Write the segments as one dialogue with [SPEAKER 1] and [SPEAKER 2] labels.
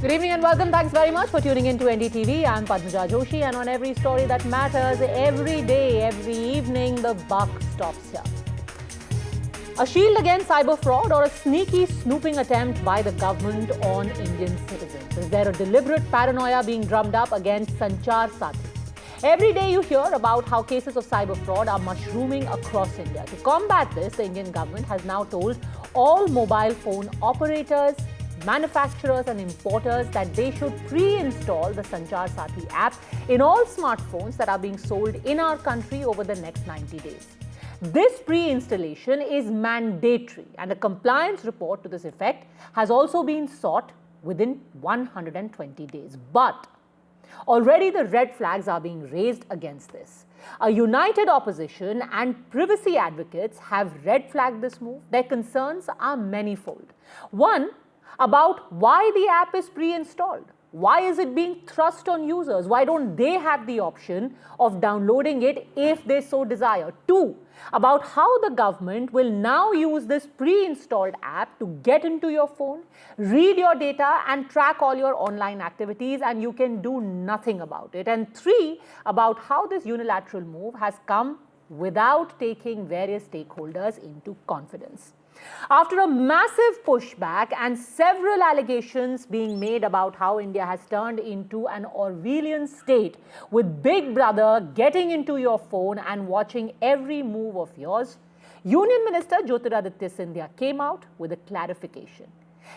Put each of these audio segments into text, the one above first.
[SPEAKER 1] Good evening and welcome. Thanks very much for tuning in to NDTV. I'm Padmaja Joshi, and on every story that matters, every day, every evening, the buck stops here. A shield against cyber fraud or a sneaky snooping attempt by the government on Indian citizens? Is there a deliberate paranoia being drummed up against Sanchar Bharti? Every day you hear about how cases of cyber fraud are mushrooming across India. To combat this, the Indian government has now told all mobile phone operators, manufacturers and importers that they should pre-install the Sanchar Bharti app in all smartphones that are being sold in our country over the next 90 days. This pre-installation is mandatory, and a compliance report to this effect has also been sought within 120 days. But already the red flags are being raised against this. A united opposition and privacy advocates have red flagged this move. Their concerns are manifold. One, about why the app is pre-installed. Why is it being thrust on users? Why don't they have the option of downloading it if they so desire? Two, about how the government will now use this pre-installed app to get into your phone, read your data and track all your online activities, and you can do nothing about it. And three, about how this unilateral move has come without taking various stakeholders into confidence. After a massive pushback and several allegations being made about how India has turned into an Orwellian state with Big Brother getting into your phone and watching every move of yours, Union Minister Jyotiraditya Scindia came out with a clarification.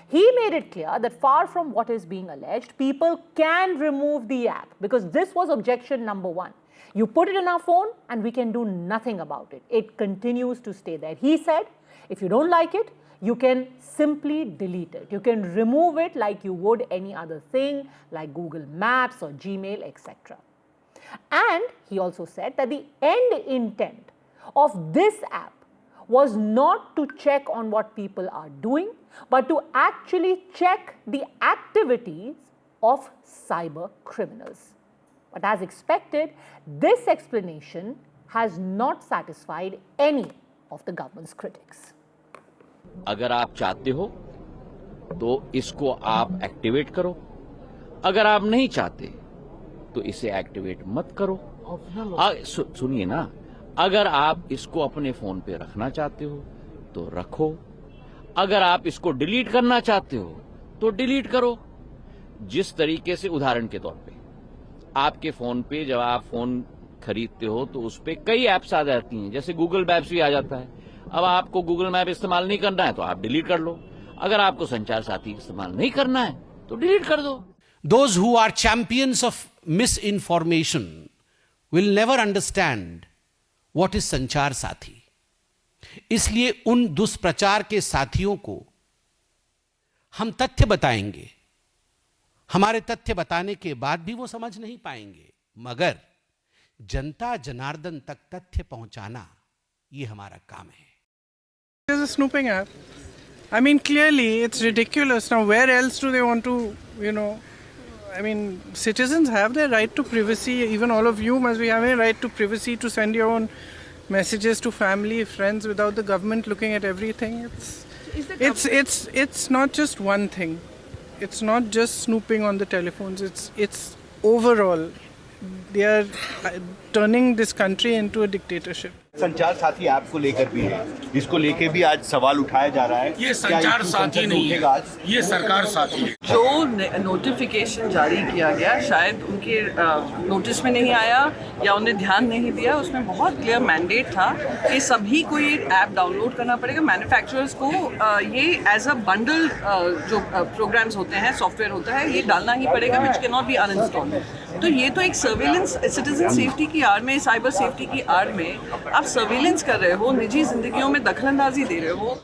[SPEAKER 1] He made it clear that far from what is being alleged, people can remove the app, because this was objection number one. You put it in our phone and we can do nothing about it. It continues to stay there. He said, if you don't like it, you can simply delete it. You can remove it like you would any other thing like Google Maps or Gmail, etc. And he also said that the end intent of this app was not to check on what people are doing, but to actually check the activities of cyber criminals. But as expected, this explanation has not satisfied any of the government's critics.
[SPEAKER 2] अगर आप चाहते हो तो इसको आप activate करो, अगर आप नहीं चाहते तो इसे एक्टिवेट मत करो। सुनिए ना, अगर आप इसको अपने फोन पे रखना चाहते हो तो रखो, अगर आप इसको डिलीट करना चाहते हो तो डिलीट करो। जिस तरीके से, उदाहरण के तौर पे, आपके फोन पे जब आप फोन खरीदते हो तो उस पे कई ऐप्स आ जाती हैं, जैसे गूगल मैप्स भी आ जाता है। अब आपको गूगल मैप इस्तेमाल नहीं करना है तो आप डिलीट कर लो, अगर आपको संचार साथी इस्तेमाल नहीं करना है तो डिलीट कर दो।
[SPEAKER 3] Those who are champions of misinformation will never understand what is संचार साथी। इसलिए उन दुष्प्रचार के साथियों को हम तथ्य बताएंगे। हमारे तथ्य बताने के बाद भी वो समझ नहीं पाएंगे, मगर जनता जनार्दन तक तथ्य पहुंचाना ये हमारा काम है।
[SPEAKER 4] There's a snooping app. I mean, clearly it's ridiculous. Now, where else do they want to, I mean, citizens have their right to privacy. Even all of you must be having a right to privacy, to send your own messages to family, friends, without the government looking at everything. It's not just one thing. It's not just snooping on the telephones. It's overall. They are turning this country into a dictatorship.
[SPEAKER 5] संचार साथी app को लेकर भी है, इसको लेके भी आज सवाल उठाया जा रहा है।
[SPEAKER 6] ये संचार साथी नहीं है, ये सरकार साथी है।
[SPEAKER 7] जो नोटिफिकेशन जारी किया गया, शायद उनके नोटिस में नहीं आया या उन्हें ध्यान नहीं दिया। उसमें बहुत क्लियर मैंडेट था कि सभी को ये ऐप डाउनलोड करना पड़ेगा। मैन्युफैक्चरर्स को ये एज अ बंडल जो प्रोग्राम्स होते हैं, सॉफ्टवेयर होता है, ये डालना ही पड़ेगा, which can not be uninstalled. तो ये तो एक सर्वेलेंस, सिटीजन सेफ्टी की आड़ में, साइबर सेफ्टी की आड़ में आप सर्वेलेंस कर रहे हो, निजी जिंदगियों में दखलंदाजी दे रहे हो।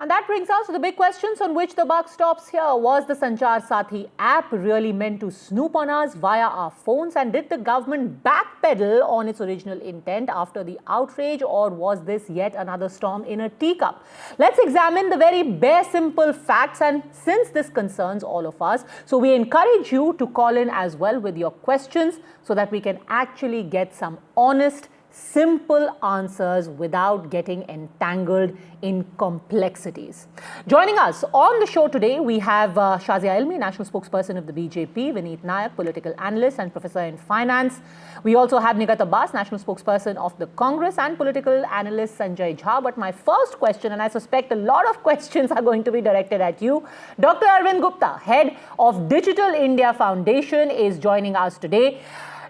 [SPEAKER 1] And that brings us to the big questions on which the buck stops here. Was the Sanchar Bharti app really meant to snoop on us via our phones? And did the government backpedal on its original intent after the outrage? Or was this yet another storm in a teacup? Let's examine the very bare, simple facts. And since this concerns all of us, so we encourage you to call in as well with your questions so that we can actually get some honest, simple answers without getting entangled in complexities. Joining us on the show today, we have Shazia Ilmi, National Spokesperson of the BJP, Vineet Nayak, Political Analyst and Professor in Finance. We also have Nigat Abbas, National Spokesperson of the Congress, and Political Analyst Sanjay Jha. But my first question, and I suspect a lot of questions are going to be directed at you, Dr. Arvind Gupta, Head of Digital India Foundation, is joining us today.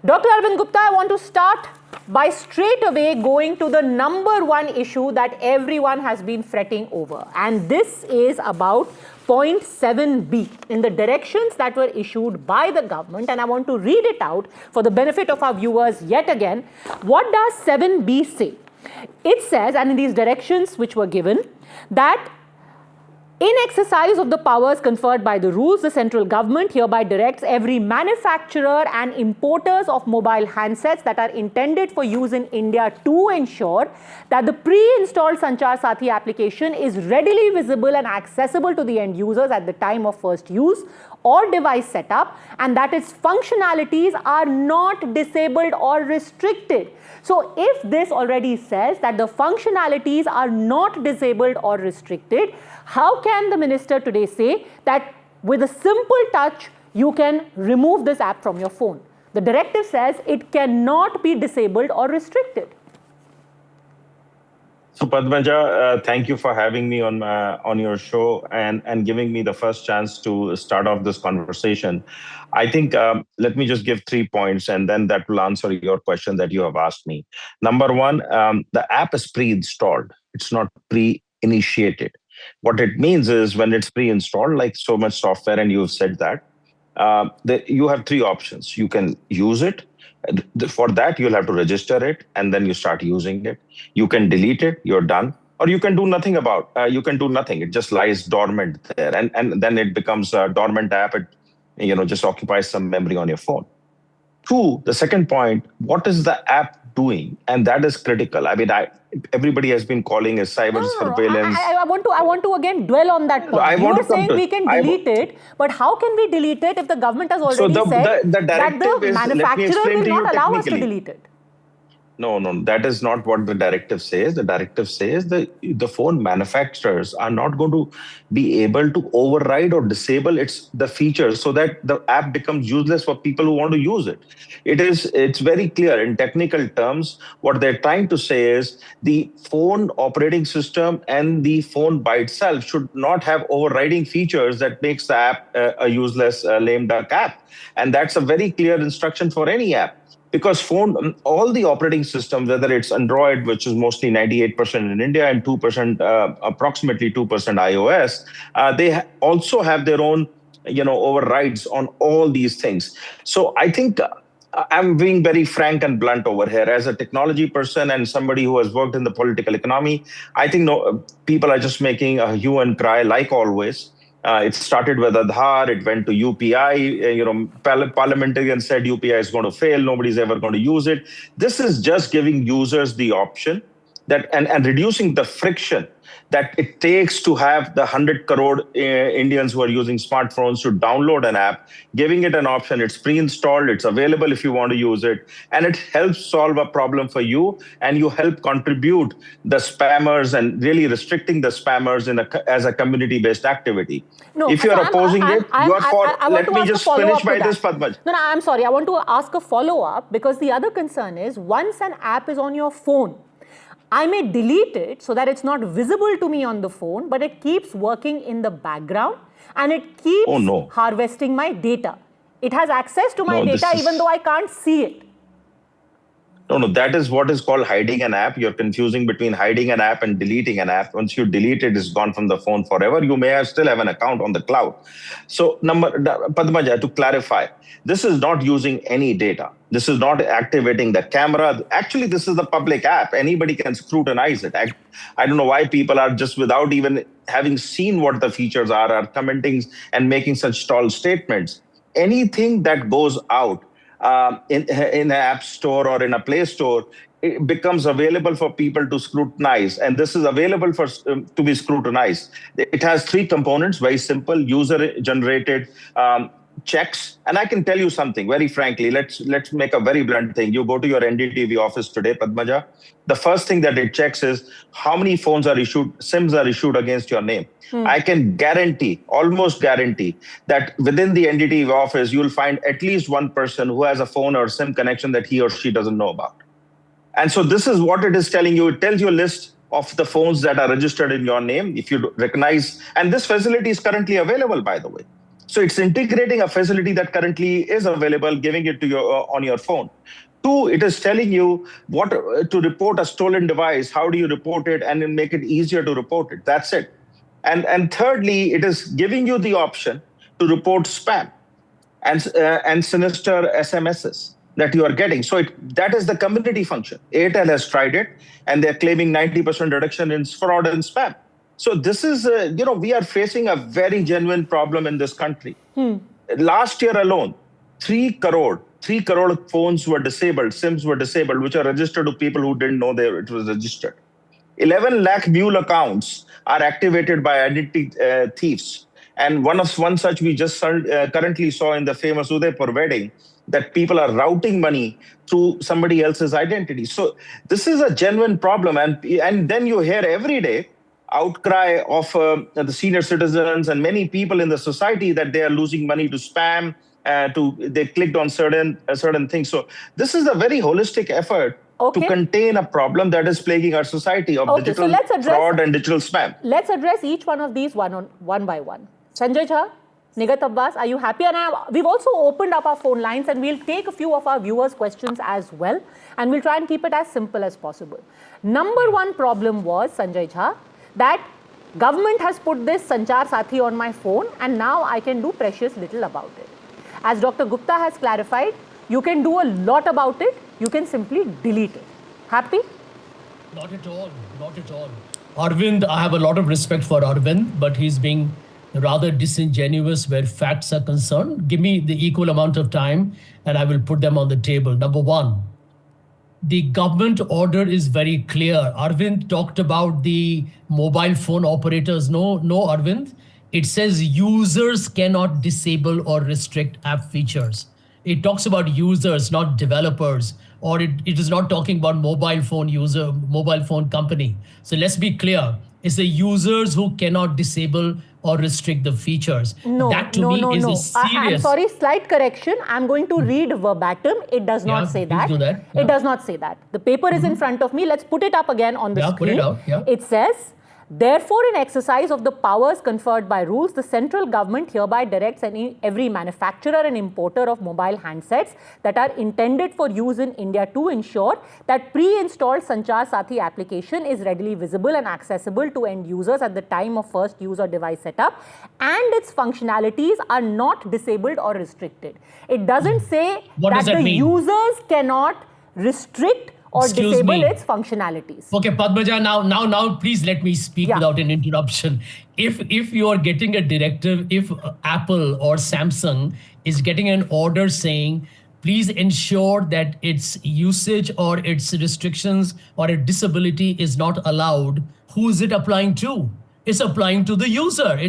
[SPEAKER 1] Dr. Arvind Gupta, I want to start by straight away going to the number one issue that everyone has been fretting over. And this is about point 7b in the directions that were issued by the government. And I want to read it out for the benefit of our viewers yet again. What does 7b say? It says, and in these directions which were given, that in exercise of the powers conferred by the rules, the central government hereby directs every manufacturer and importers of mobile handsets that are intended for use in India to ensure that the pre-installed Sanchar Bharti application is readily visible and accessible to the end users at the time of first use or device setup, and that its functionalities are not disabled or restricted. So if this already says that the functionalities are not disabled or restricted, how can the minister today say that with a simple touch you can remove this app from your phone? The directive says it cannot be disabled or restricted.
[SPEAKER 8] So Padmaja, thank you for having me on your show and giving me the first chance to start off this conversation. I think let me just give 3 points, and then that will answer your question that you have asked me. Number one, the app is pre-installed. It's not pre-initiated. What it means is when it's pre-installed, like so much software, and you've said that, you have 3 options. You can use it. For that, you'll have to register it, and then you start using it. You can delete it, you're done. Or you can do nothing you can do nothing. It just lies dormant there. And then it becomes a dormant app. It just occupies some memory on your phone. 2, the second point, what is the app doing? And that is critical. I mean, everybody has been calling it cyber surveillance.
[SPEAKER 1] I want to again dwell on that point. You are saying we can delete it, but how can we delete it if the government has already said that the manufacturer will not allow us to delete it?
[SPEAKER 8] No, that is not what the directive says. The directive says the phone manufacturers are not going to be able to override or disable the features so that the app becomes useless for people who want to use it. It's very clear in technical terms. What they're trying to say is the phone operating system and the phone by itself should not have overriding features that makes the app a useless lame duck app. And that's a very clear instruction for any app. Because all the operating systems, whether it's Android, which is mostly 98% in India, and 2%, approximately 2% iOS, they also have their own, overrides on all these things. So I think I'm being very frank and blunt over here. As a technology person and somebody who has worked in the political economy, I think people are just making a hue and cry, like always. It started with Aadhaar, it went to UPI, parliamentarians said UPI is going to fail, nobody's ever going to use it. This is just giving users the option and reducing the friction that it takes to have the 100 crore Indians who are using smartphones to download an app, giving it an option. It's pre-installed, it's available if you want to use it, and it helps solve a problem for you, and you help contribute the spammers and really restricting the spammers as a community-based activity.
[SPEAKER 1] No,
[SPEAKER 8] if you're opposing it, you are for. Let me just finish by this, Padmaj.
[SPEAKER 1] No, I'm sorry. I want to ask a follow-up, because the other concern is once an app is on your phone, I may delete it so that it's not visible to me on the phone, but it keeps working in the background and it keeps harvesting my data. It has access to my data even though I can't see it.
[SPEAKER 8] No, that is what is called hiding an app. You're confusing between hiding an app and deleting an app. Once you delete it, it's gone from the phone forever. You may still have an account on the cloud. So, Padmaja, to clarify, this is not using any data. This is not activating the camera. Actually, this is a public app. Anybody can scrutinize it. I don't know why people are just without even having seen what the features are commenting and making such tall statements. Anything that goes out in an app store or in a Play Store, it becomes available for people to scrutinize. And this is available to be scrutinized. It has 3 components, very simple, user-generated checks, and I can tell you something very frankly. Let's make a very blunt thing. You go to your NDTV office today, Padmaja. The first thing that it checks is how many phones are issued, SIMs are issued against your name. I can guarantee, almost guarantee, that within the NDTV office, you'll find at least one person who has a phone or SIM connection that he or she doesn't know about. And so this is what it is telling you. It tells you a list of the phones that are registered in your name, if you recognize, and this facility is currently available, by the way. So it's integrating a facility that currently is available, giving it to you on your phone. Two, it is telling you what to report a stolen device. How do you report it, and then make it easier to report it? That's it. And thirdly, it is giving you the option to report spam and sinister SMSs that you are getting. So that is the community function. Airtel has tried it, and they're claiming 90% reduction in fraud and spam. So this is, we are facing a very genuine problem in this country. Last year alone, 3 crore phones were disabled, SIMs were disabled, which are registered to people who didn't know it was registered. 11 lakh mule accounts are activated by identity thieves. And one such we just currently saw in the famous Udaipur wedding, that people are routing money through somebody else's identity. So this is a genuine problem. And then you hear every day outcry of the senior citizens and many people in the society that they are losing money to spam, they clicked on certain things. So this is a very holistic effort to contain a problem that is plaguing our society of digital fraud and digital spam.
[SPEAKER 1] Let's address each one of these one by one. Sanjay Jha, Nigat Abbas, are you happy? And we've also opened up our phone lines, and we'll take a few of our viewers' questions as well. And we'll try and keep it as simple as possible. Number one problem was, Sanjay Jha, that government has put this Sanchar Saathi on my phone, and now I can do precious little about it. As Dr. Gupta has clarified, you can do a lot about it. You can simply delete it. Happy?
[SPEAKER 9] Not at all. Not at all. Arvind, I have a lot of respect for Arvind, but he's being rather disingenuous where facts are concerned. Give me the equal amount of time and I will put them on the table. Number one, the government order is very clear. Arvind talked about the mobile phone operators. No, Arvind. It says users cannot disable or restrict app features. It talks about users, not developers, or it is not talking about mobile phone company. So let's be clear. It's the users who cannot disable or restrict the features. That to me is a serious...
[SPEAKER 1] I'm sorry, slight correction. I'm going to read verbatim. It does not say that.
[SPEAKER 9] Do that.
[SPEAKER 1] It does not say that. The paper is in front of me. Let's put it up again on the screen.
[SPEAKER 9] Put it out.
[SPEAKER 1] It says, therefore, in exercise of the powers conferred by rules, the central government hereby directs every manufacturer and importer of mobile handsets that are intended for use in India to ensure that pre-installed Sanchar Saathi application is readily visible and accessible to end users at the time of first use or device setup, and its functionalities are not disabled or restricted. It doesn't say that the users cannot restrict or disable its functionalities.
[SPEAKER 9] Okay, Padmaja, now, please let me speak without an interruption. If you are getting a directive, if Apple or Samsung is getting an order saying, please ensure that its usage or its restrictions or a disability is not allowed, who is it applying to? It's applying to the user.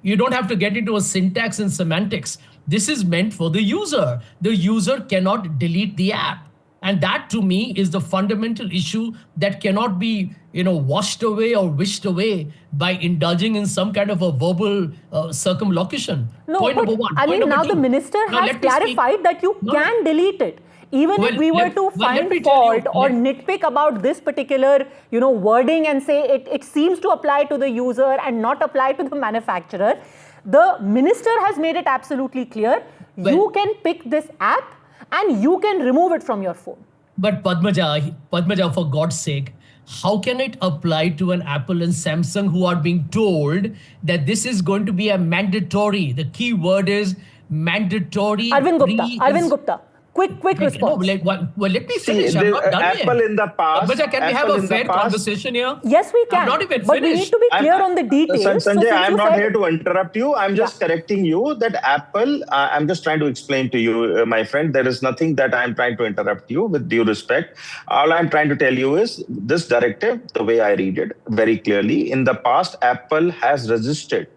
[SPEAKER 9] You don't have to get into a syntax and semantics. This is meant for the user. The user cannot delete the app. And that, to me, is the fundamental issue that cannot be, washed away or wished away by indulging in some kind of a verbal circumlocution.
[SPEAKER 1] Point number one. I mean, now the minister has clarified that you can delete it. Even if we were to find fault or nitpick about this particular, wording and say it seems to apply to the user and not apply to the manufacturer, the minister has made it absolutely clear. You can pick this app and you can remove it from your phone.
[SPEAKER 9] But Padmaja, for God's sake, how can it apply to an Apple and Samsung who are being told that this is going to be a mandatory? The key word is mandatory.
[SPEAKER 1] Arvind Gupta. Quick response.
[SPEAKER 9] Let me finish. I'm not done
[SPEAKER 8] Apple
[SPEAKER 9] yet.
[SPEAKER 8] In the past.
[SPEAKER 9] But can we have a fair conversation here?
[SPEAKER 1] Yes, we can.
[SPEAKER 9] I'm not even
[SPEAKER 1] but
[SPEAKER 9] finished.
[SPEAKER 1] We need to be clear on the details.
[SPEAKER 8] Sanjay, I'm not here to interrupt you. I'm just correcting you that Apple, I'm just trying to explain to you, my friend, there is nothing that I'm trying to interrupt you, with due respect. All I'm trying to tell you is this directive, the way I read it very clearly, in the past, Apple has resisted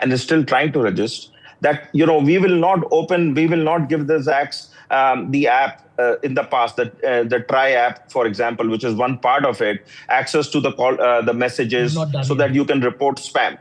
[SPEAKER 8] and is still trying to resist that, we will not give this the app in the past, the Try app, for example, which is one part of it, access to the call, the messages, so that you can report spam.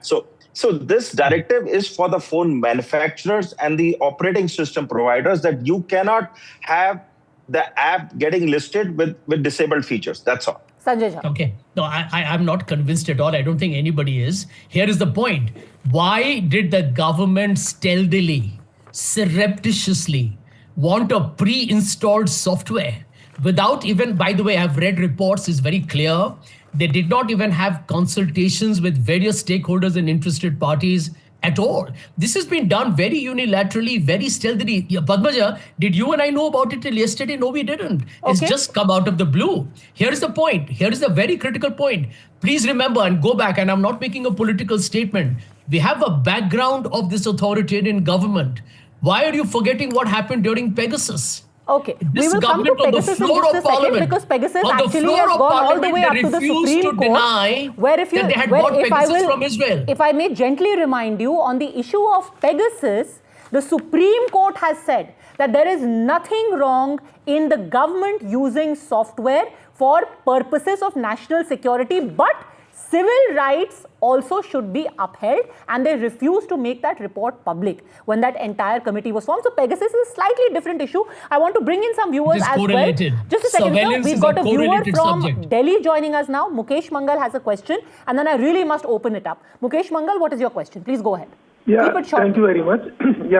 [SPEAKER 8] So this directive is for the phone manufacturers and the operating system providers, that you cannot have the app getting listed with disabled features. That's all.
[SPEAKER 1] Sanjay Jha.
[SPEAKER 9] Okay. No, I'm not convinced at all. I don't think anybody is. Here is the point. Why did the government stealthily, surreptitiously want a pre-installed software without even, by the way, I've read reports, it's very clear. They did not even have consultations with various stakeholders and interested parties at all. This has been done very unilaterally, very stealthily. Yeah, Padmaja, did you and I know about it till yesterday? No, we didn't. It's just come out of the blue. Here is the point. Here is the very critical point. Please remember and go back, and I'm not making a political statement. We have a background of this authoritarian government. Why are you forgetting what happened during Pegasus?
[SPEAKER 1] Okay, we will come to Pegasus in just a second, because Pegasus actually has gone all the way up to the Supreme Court, where if I may gently remind you, on the issue of Pegasus, the Supreme Court has said that there is nothing wrong in the government using software for purposes of national security, but civil rights also should be upheld, and they refused to make that report public when that entire committee was formed. So Pegasus is a slightly different issue. I want to bring in some viewers as well. Just a second, sir. We've got a viewer from Delhi joining us now. Mukesh Mangal has a question, and then I really must open it up. Mukesh Mangal, what is your question? Please go ahead.
[SPEAKER 10] Yeah, thank you very much.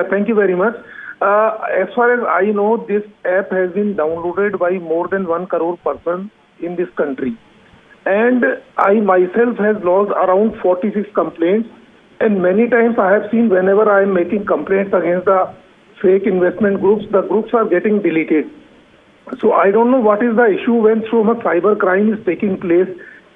[SPEAKER 10] Thank you very much. As far as I know, this app has been downloaded by more than 1 crore person in this country. And I myself has logged around 46 complaints, and many times I have seen whenever I am making complaints against the fake investment groups, the groups are getting deleted. So I don't know what is the issue when so much cyber crime is taking place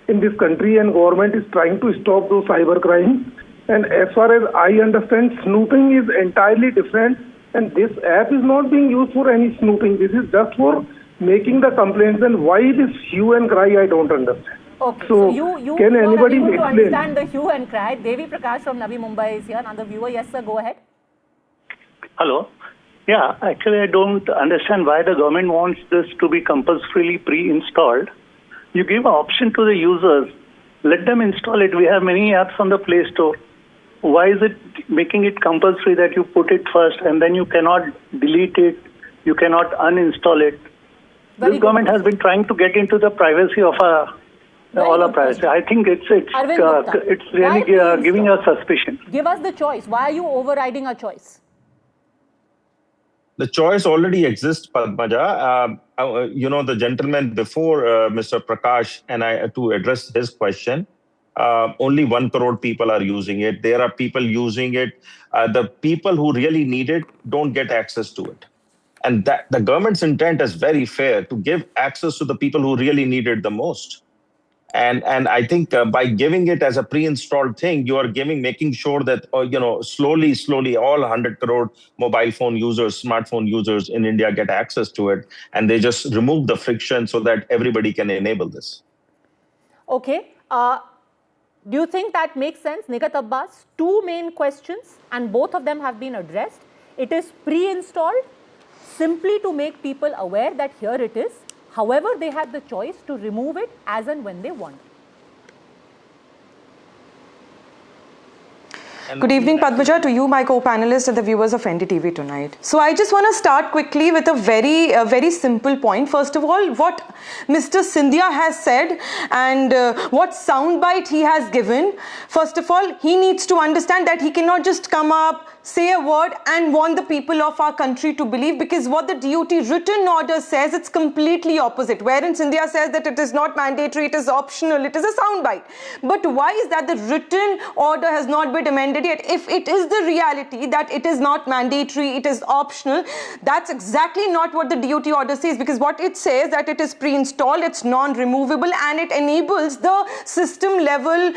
[SPEAKER 10] in this country, and government is trying to stop those cyber crimes. And as far as I understand, snooping is entirely different, and this app is not being used for any snooping. This is just for making the complaints. And why this hue and cry, I don't understand.
[SPEAKER 1] Okay, so you
[SPEAKER 10] can anybody
[SPEAKER 1] able to
[SPEAKER 10] explain?
[SPEAKER 1] Understand the hue and cry. Devi Prakash from Navi Mumbai is here. Another viewer. Yes, sir, go ahead.
[SPEAKER 11] Hello. Yeah, actually, I don't understand why the government wants this to be compulsorily pre-installed. You give an option to the users. Let them install it. We have many apps on the Play Store. Why is it making it compulsory that you put it first and then you cannot delete it, you cannot uninstall it? This government has been trying to get into the privacy of all our privacy. I think it's really giving us suspicion.
[SPEAKER 1] Give us the choice. Why are you overriding our choice?
[SPEAKER 8] The choice already exists, Padmaja. The gentleman before Mr. Prakash and I, to address his question, only 1 crore people are using it. There are people using it. The people who really need it don't get access to it. And that the government's intent is very fair, to give access to the people who really need it the most. And I think by giving it as a pre-installed thing, you are making sure that, slowly all 100 crore mobile phone users, smartphone users in India get access to it. And they just remove the friction so that everybody can enable this.
[SPEAKER 1] Okay. Do you think that makes sense? Nikat Abbas, 2 main questions, and both of them have been addressed. It is pre-installed simply to make people aware that here it is. However, they had the choice to remove it as and when they want.
[SPEAKER 12] Good evening, Padmaja, to you, my co-panelists, and the viewers of NDTV tonight. So I just want to start quickly with a very simple point. First of all, what Mr. Scindia has said and what soundbite he has given. First of all, he needs to understand that he cannot just come up, say a word and want the people of our country to believe, because what the DUT written order says, it's completely opposite. Wherein Scindia says that it is not mandatory, it is optional, it is a soundbite. But why is that the written order has not been amended yet? If it is the reality that it is not mandatory, it is optional, that's exactly not what the DUT order says, because what it says that it is pre-installed, it's non-removable, and it enables the system level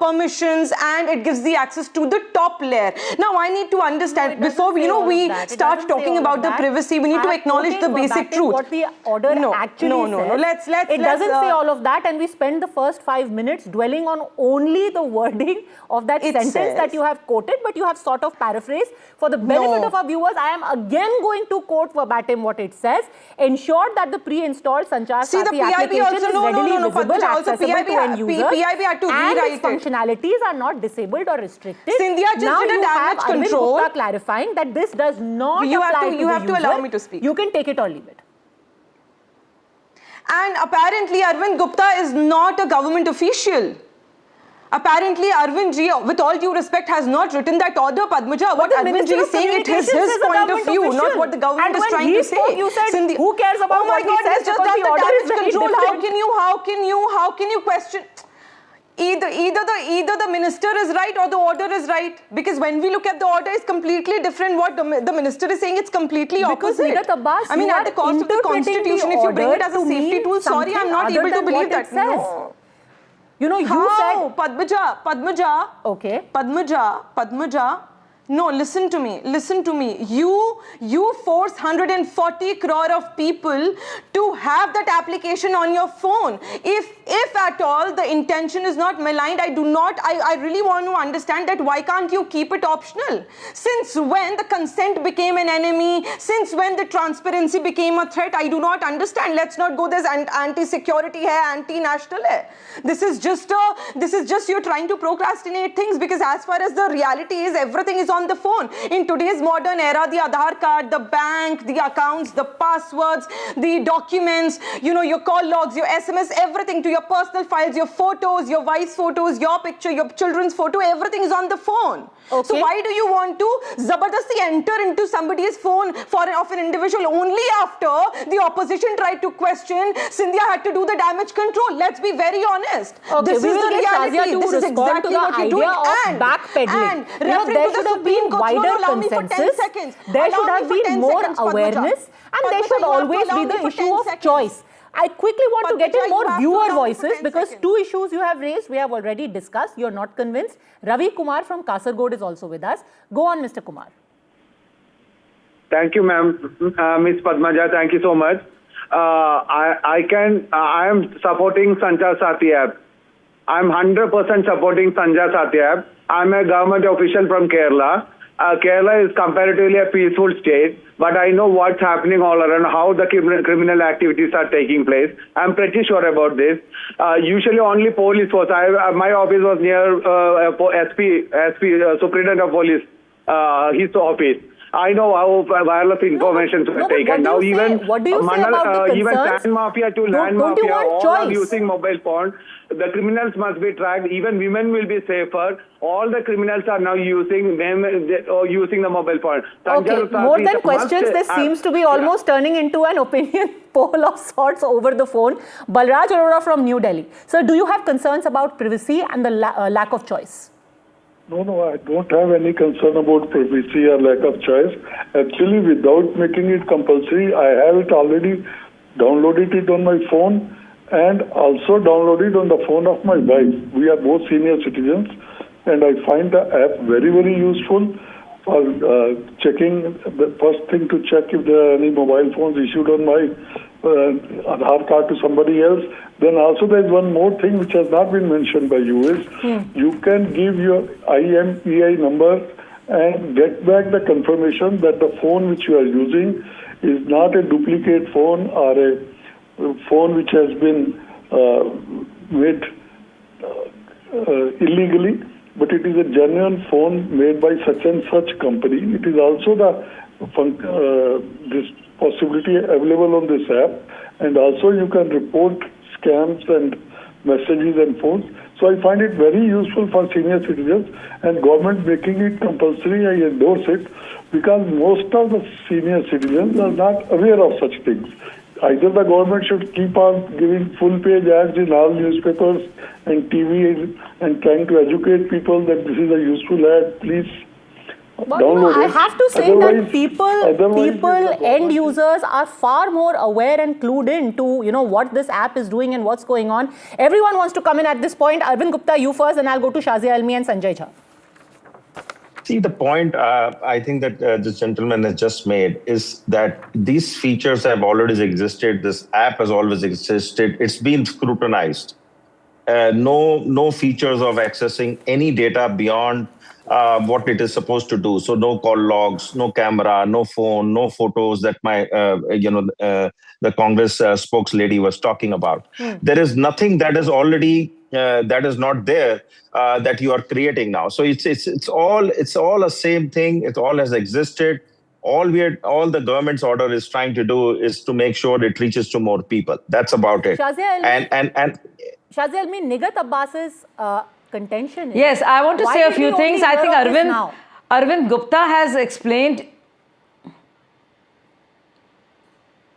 [SPEAKER 12] permissions, and it gives the access to the top layer. Now I need need to understand, before we start talking about the privacy, we need to acknowledge the basic truth.
[SPEAKER 1] What the order actually says. It doesn't say all of that, and we spend the first 5 minutes dwelling on only the wording of that sentence that you have quoted, but you have sort of paraphrased. For the benefit of our viewers, I am again going to quote verbatim what it says. Ensure that the pre-installed Sanchar Bharti application is readily visible, accessible to end users, and its functionalities are not disabled or restricted.
[SPEAKER 12] Cynthia just
[SPEAKER 1] now
[SPEAKER 12] did a
[SPEAKER 1] you have
[SPEAKER 12] damage
[SPEAKER 1] Arvind
[SPEAKER 12] control.
[SPEAKER 1] Gupta clarifying that this does not apply to the user.
[SPEAKER 12] You have to allow me to speak.
[SPEAKER 1] You can take it or leave it.
[SPEAKER 12] And apparently Arvind Gupta is not a government official. Apparently Arvind ji, with all due respect, has not written that order, Padmaja. What Arvind ji is saying, it is his point of view, not what the government is trying to say.
[SPEAKER 1] You said, who cares about what he says, because the order is very different.
[SPEAKER 12] How can you question? Either the minister is right or the order is right, because when we look at the order, it's completely different. What the minister is saying, it's completely opposite.
[SPEAKER 1] Because Abbas,
[SPEAKER 12] I mean, at the cost of the constitution, if you bring it as a safety tool, sorry, I'm not able to believe that. No.
[SPEAKER 1] You know, you said
[SPEAKER 12] Padmaja.
[SPEAKER 1] Okay.
[SPEAKER 12] Padmaja. No, listen to me. You force 140 crore of people to have that application on your phone. If at all the intention is not maligned, I really want to understand that why can't you keep it optional? Since when the consent became an enemy? Since when the transparency became a threat? I do not understand. Let's not go this anti-security hai, anti-national hai. This is just you're trying to procrastinate things, because as far as the reality is, everything is on the phone. In today's modern era, the Aadhaar card, the bank, the accounts, the passwords, the documents, your call logs, your SMS, everything, to your personal files, your photos, your wife's photos, your picture, your children's photo, everything is on the phone.
[SPEAKER 1] Okay.
[SPEAKER 12] So why do you want to zabardasti enter into somebody's phone of an individual only after the opposition tried to question? Scindia had to do the damage control. Let's be very honest.
[SPEAKER 1] Okay,
[SPEAKER 12] this is the reality. This is exactly what you're doing.
[SPEAKER 1] And backpedaling.
[SPEAKER 12] There should have been wider consensus.
[SPEAKER 1] There should have been more awareness, and there should always be the issue of choice. I quickly want to get in more viewer voices, because two issues you have raised, we have already discussed. You're not convinced. Ravi Kumar from Kasargod is also with us. Go on, Mr. Kumar.
[SPEAKER 13] Thank you, ma'am. Ms. Padmaja, thank you so much. I am supporting Sanchar Bharti App. I'm 100% supporting Sanchar Bharti App. I'm a government official from Kerala. Kerala is comparatively a peaceful state, but I know what's happening all around, how the criminal activities are taking place. I'm pretty sure about this. Usually only police force. My office was near SP, Superintendent of Police, his office. I know how wireless information are taken. Now
[SPEAKER 1] what do you say about the
[SPEAKER 13] even land mafia to land mafia, all are using mobile phone. The criminals must be tracked. Even women will be safer. All the criminals are now using the mobile phone.
[SPEAKER 1] Okay, more than questions, this seems to be almost turning into an opinion poll of sorts over the phone. Balraj Arora from New Delhi. Sir, do you have concerns about privacy and the lack of choice?
[SPEAKER 14] No, I don't have any concern about privacy or lack of choice. Actually, without making it compulsory, I have it already downloaded it on my phone and also downloaded on the phone of my wife. We are both senior citizens, and I find the app very, very useful for checking. The first thing to check if there are any mobile phones issued on my Aadhaar card to somebody else. Then also there is one more thing which has not been mentioned by you is you can give your IMEI number and get back the confirmation that the phone which you are using is not a duplicate phone or a phone which has been made illegally, but it is a genuine phone made by such and such company. It is also this possibility available on this app, and also you can report scams and messages and phones. So I find it very useful for senior citizens, and government making it compulsory, I endorse it, because most of the senior citizens are not aware of such things. Either the government should keep on giving full page ads in all newspapers and TV and trying to educate people that this is a useful ad, please.
[SPEAKER 1] But I have to say that people, end users are far more aware and clued in to what this app is doing and what's going on. Everyone wants to come in at this point. Arvind Gupta, you first, and I'll go to Shazia Almi and Sanjay Jha.
[SPEAKER 8] See, the point I think that this gentleman has just made is that these features have always existed. This app has always existed. It's been scrutinized. No features of accessing any data beyond what it is supposed to do. So no call logs, no camera, no phone, no photos that the Congress spokeslady was talking about. There is nothing that is already that is not there that you are creating now. So it's all the same thing. It all has existed. All the government's order is trying to do is to make sure it reaches to more people. That's about it.
[SPEAKER 1] Shazia, Nigat Abbas's contention is...
[SPEAKER 15] Yes, I want to say a few things. I think Arvind Gupta has explained...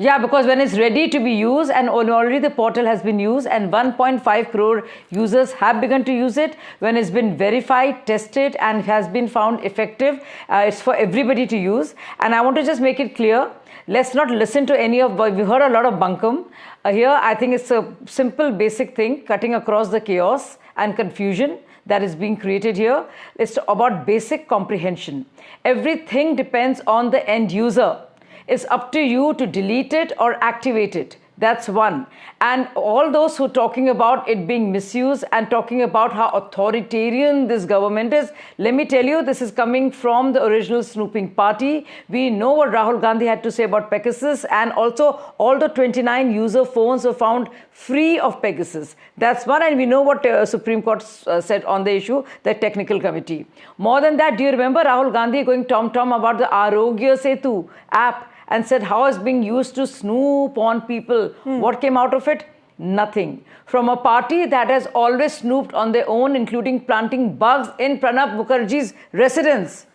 [SPEAKER 15] Yeah, because when it's ready to be used and already the portal has been used and 1.5 crore users have begun to use it, when it's been verified, tested and has been found effective, it's for everybody to use. And I want to just make it clear, let's not listen to any of... We heard a lot of bunkum. Here, I think it's a simple, basic thing, cutting across the chaos and confusion that is being created here. It's about basic comprehension. Everything depends on the end user. It's up to you to delete it or activate it. That's one. And all those who are talking about it being misused and talking about how authoritarian this government is, let me tell you, this is coming from the original Snooping party. We know what Rahul Gandhi had to say about Pegasus, and also all the 29 user phones were found free of Pegasus. That's one, and we know what Supreme Court said on the issue, the technical committee. More than that, do you remember Rahul Gandhi going tom-tom about the Arogya Setu app and said how it's being used to snoop on people? What came out of it? Nothing. From a party that has always snooped on their own, including planting bugs in Pranab Mukherjee's residence.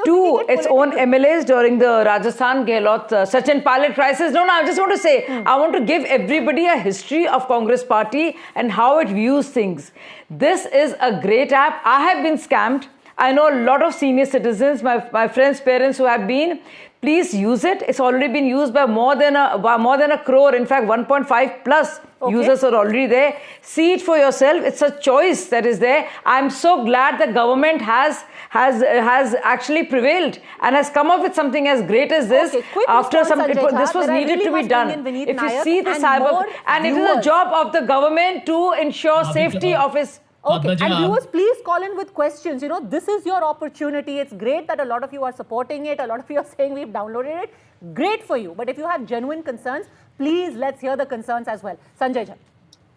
[SPEAKER 15] To its own MLAs during the Rajasthan Gehlot Sachin Pilot crisis. No, I just want to say, I want to give everybody a history of Congress party and how it views things. This is a great app. I have been scammed. I know a lot of senior citizens, my friends' parents who have been. Please use it. It's already been used by more than a crore. In fact, 1.5 plus users are already there. See it for yourself. It's a choice that is there. I'm so glad the government has actually prevailed and has come up with something as great as this. After this was needed to be done. If you see the cyber, and it is a job of the government to ensure safety of its...
[SPEAKER 1] Okay, and viewers, please call in with questions. You know, this is your opportunity. It's great that a lot of you are supporting it. A lot of you are saying we've downloaded it. Great for you. But if you have genuine concerns, please let's hear the concerns as well. Sanjay Jha.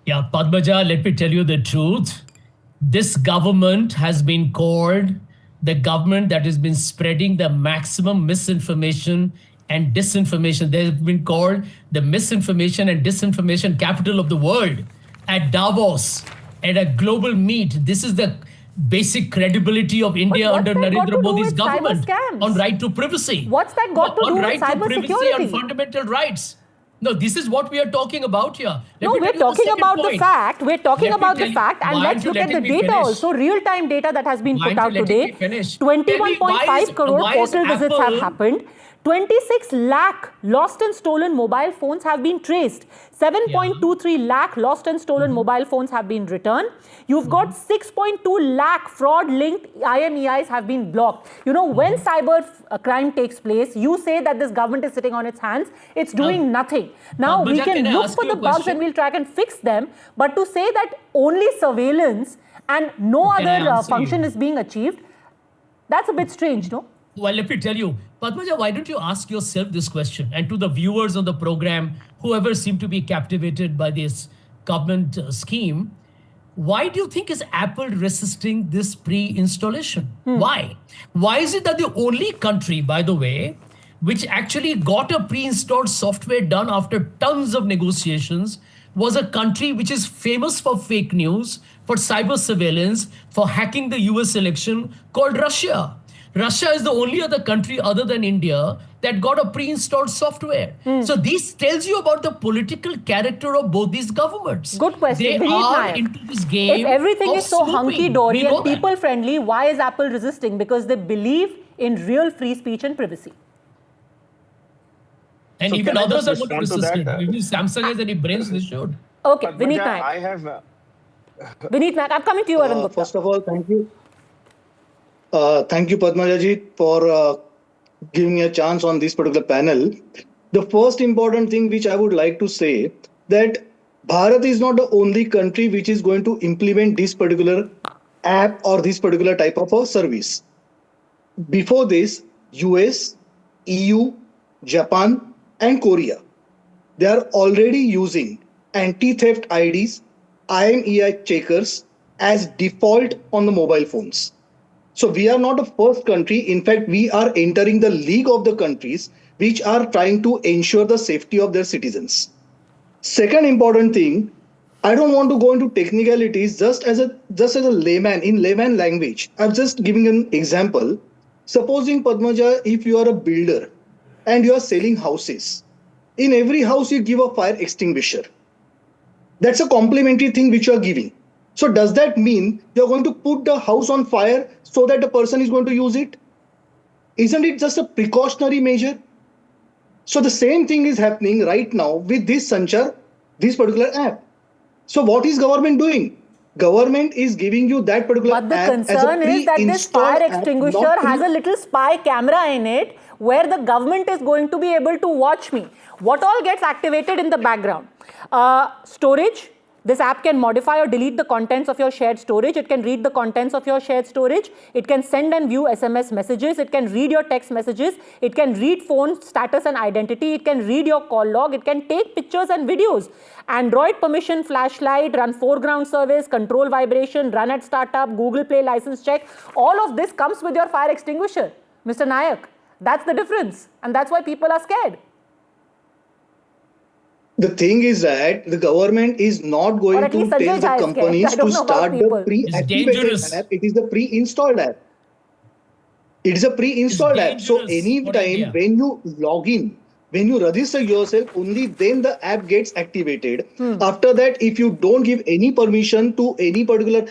[SPEAKER 9] Yeah, Padmaja, let me tell you the truth. This government has been called the government that has been spreading the maximum misinformation and disinformation. They have been called the misinformation and disinformation capital of the world. At Davos, at a global meet, this is the basic credibility of India under Narendra Modi's government on right to privacy.
[SPEAKER 1] What's that got to do with cyber security?
[SPEAKER 9] On fundamental rights. No, this is what we are talking about here.
[SPEAKER 1] We're talking about the fact. We're talking about the fact, and let's look at the data also. Real-time data that has been put out today. 21.5 crore portal visits have happened. 26 lakh lost and stolen mobile phones have been traced. 7.23 lakh lost and stolen mobile phones have been returned. You've got 6.2 lakh fraud-linked IMEIs have been blocked. You know, when cyber crime takes place, you say that this government is sitting on its hands. It's doing nothing. Now, we can look for the bugs and we'll try and fix them. But to say that only surveillance and no other function is being achieved, that's a bit strange, no?
[SPEAKER 9] Well, let me tell you, Padmaja, why don't you ask yourself this question? And to the viewers on the program, whoever seem to be captivated by this government scheme, why do you think is Apple resisting this pre-installation? Why? Why is it that the only country, by the way, which actually got a pre-installed software done after tons of negotiations, was a country which is famous for fake news, for cyber surveillance, for hacking the US election, called Russia? Russia is the only other country other than India that got a pre-installed software. So this tells you about the political character of both these governments.
[SPEAKER 1] Good question.
[SPEAKER 9] They are into this game.
[SPEAKER 1] If everything is so hunky-dory and people-friendly, why is Apple resisting? Because they believe in real free speech and privacy.
[SPEAKER 9] And so even others are going to resist it. If Samsung has any brains, they should.
[SPEAKER 1] Okay, Vineet Nayak.
[SPEAKER 5] I have...
[SPEAKER 1] Vineet Nayak, I'm coming to you, Arun Gupta.
[SPEAKER 16] First of all, thank you. Thank you, Padmajaji, for giving me a chance on this particular panel. The first important thing which I would like to say that Bharat is not the only country which is going to implement this particular app or this particular type of a service. Before this, US, EU, Japan, and Korea, they are already using anti-theft IDs, IMEI checkers as default on the mobile phones. So we are not the first country. In fact, we are entering the league of the countries which are trying to ensure the safety of their citizens. Second important thing, I don't want to go into technicalities. Just as a layman, in layman language, I'm just giving an example. Supposing, Padmaja, if you are a builder and you are selling houses, in every house you give a fire extinguisher. That's a complimentary thing which you are giving. So does that mean you're going to put the house on fire so that the person is going to use it? Isn't it just a precautionary measure? So the same thing is happening right now with this Sanchar, this particular app. So what is government doing? Government is giving you that particular app.
[SPEAKER 1] But the concern is that this fire extinguisher has a little spy camera in it where the government is going to be able to watch me. What all gets activated in the background? Storage. This app can modify or delete the contents of your shared storage. It can read the contents of your shared storage. It can send and view SMS messages. It can read your text messages. It can read phone status and identity. It can read your call log. It can take pictures and videos. Android permission flashlight, run foreground service, control vibration, run at startup, Google Play license check. All of this comes with your fire extinguisher. Mr. Nayak, that's the difference. And that's why people are scared.
[SPEAKER 16] The thing is that the government is not going to tell the companies to start the pre-activated app. It is the pre-installed app. It is a pre-installed app. So anytime when you log in, when you register yourself, only then the app gets activated. After that, if you don't give any permission to any particular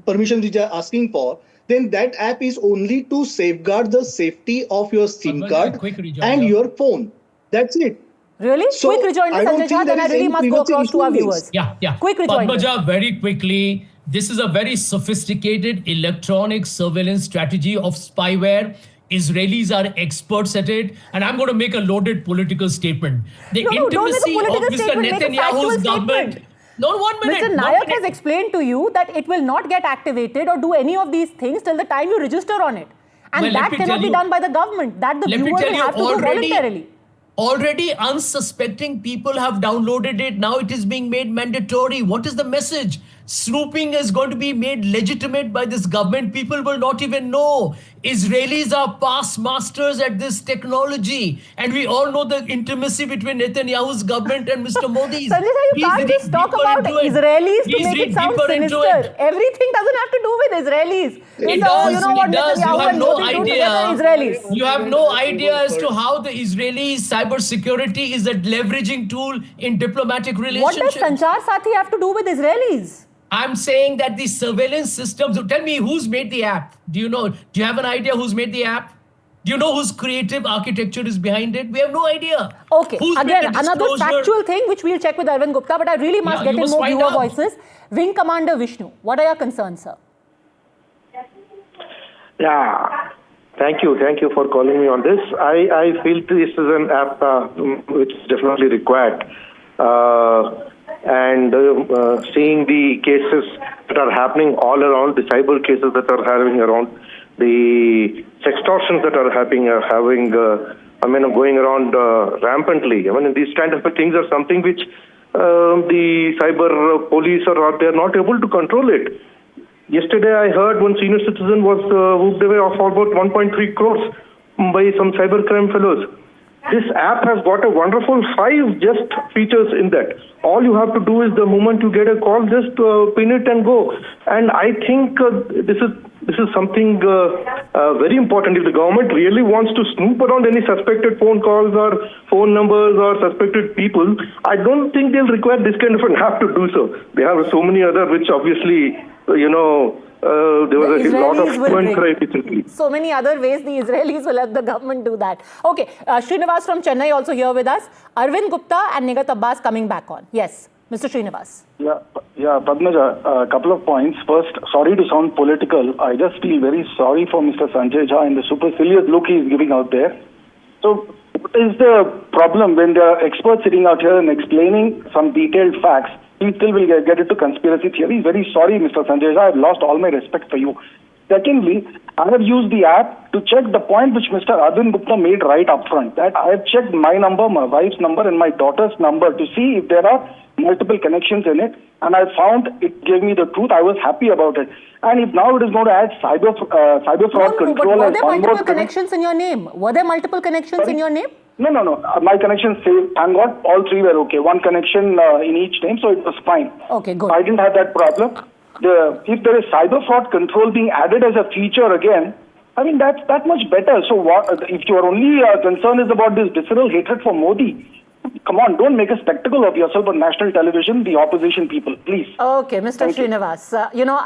[SPEAKER 16] permission which you are asking for, then that app is only to safeguard the safety of your SIM card and your phone. That's it.
[SPEAKER 1] Really?
[SPEAKER 16] So,
[SPEAKER 1] quick rejoinder, Sanchar, then I really must go across to our viewers.
[SPEAKER 9] Yeah.
[SPEAKER 1] Quick rejoinder.
[SPEAKER 9] Padmaja, very quickly, this is a very sophisticated electronic surveillance strategy of spyware. Israelis are experts at it, and I'm going to make a loaded political statement. The intimacy of Mr. Netanyahu's government. No, 1 minute.
[SPEAKER 1] Mr. Nayak has explained to you that it will not get activated or do any of these things till the time you register on it. And that cannot be done by the government. That the viewers will have to do voluntarily.
[SPEAKER 9] Already unsuspecting people have downloaded it. Now it is being made mandatory. What is the message? Snooping is going to be made legitimate by this government. People will not even know. Israelis are past masters at this technology. And we all know the intimacy between Netanyahu's government and Mr. Modi's.
[SPEAKER 1] Sanjay, you can't just talk about Israelis to make it sound sinister. Everything doesn't have to do with Israelis.
[SPEAKER 9] It does. You have no idea. You have no idea as to how the Israeli cybersecurity is a leveraging tool in diplomatic relationships.
[SPEAKER 1] What does Sanchar Saathi have to do with Israelis?
[SPEAKER 9] I'm saying that the surveillance systems, tell me who's made the app. Do you know? Do you have an idea who's made the app? Do you know whose creative architecture is behind it? We have no idea.
[SPEAKER 1] Okay, again, another factual thing which we'll check with Arvind Gupta, but I really must get in more viewer voices. Wing Commander Vishnu, what are your concerns, sir?
[SPEAKER 17] Yeah, thank you for calling me on this. I feel this is an app which is definitely required. And seeing the cases that are happening all around, the cyber cases that are happening around, the sextortions that are going around rampantly. I mean, these kind of things are something which the cyber police they're not able to control it. Yesterday, I heard one senior citizen was whooped away of about 1.3 crores by some cybercrime fellows. This app has got a wonderful 5 just features in that. All you have to do is the moment you get a call, just pin it and go. And I think this is something very important. If the government really wants to snoop around any suspected phone calls or phone numbers or suspected people, I don't think they'll require this kind of an app to do so. They have so many other which obviously, there was a lot of crime recently.
[SPEAKER 1] So many other ways the Israelis will help the government do that. Okay, Srinivas from Chennai also here with us. Arvind Gupta and Nigat Abbas coming back on. Yes. Mr. Srinivas.
[SPEAKER 18] Yeah, Padmaja, a couple of points. First, sorry to sound political. I just feel very sorry for Mr. Sanjay Jha and the supercilious look he is giving out there. So, what is the problem when there are experts sitting out here and explaining some detailed facts? He still will get into conspiracy theory. Very sorry, Mr. Sanjay Jha. I've lost all my respect for you. Secondly, I have used the app to check the point which Mr. Arvind Gupta made right up front. That I have checked my number, my wife's number, and my daughter's number to see if there are multiple connections in it. And I found it gave me the truth. I was happy about it. And if now it is going to add cyber fraud control.
[SPEAKER 1] But were there multiple connections in your name? Were there multiple connections in your name?
[SPEAKER 18] No. My connections saved. Thank God, all three were okay. One connection in each name, so it was fine.
[SPEAKER 1] Okay, good.
[SPEAKER 18] I didn't have that problem. If there is cyber fraud control being added as a feature again, I mean, that's that much better. So what, if your only concern is about this visceral hatred for Modi, come on, don't make a spectacle of yourself on national television, the opposition people, please.
[SPEAKER 1] Okay, Mr. Srinivas,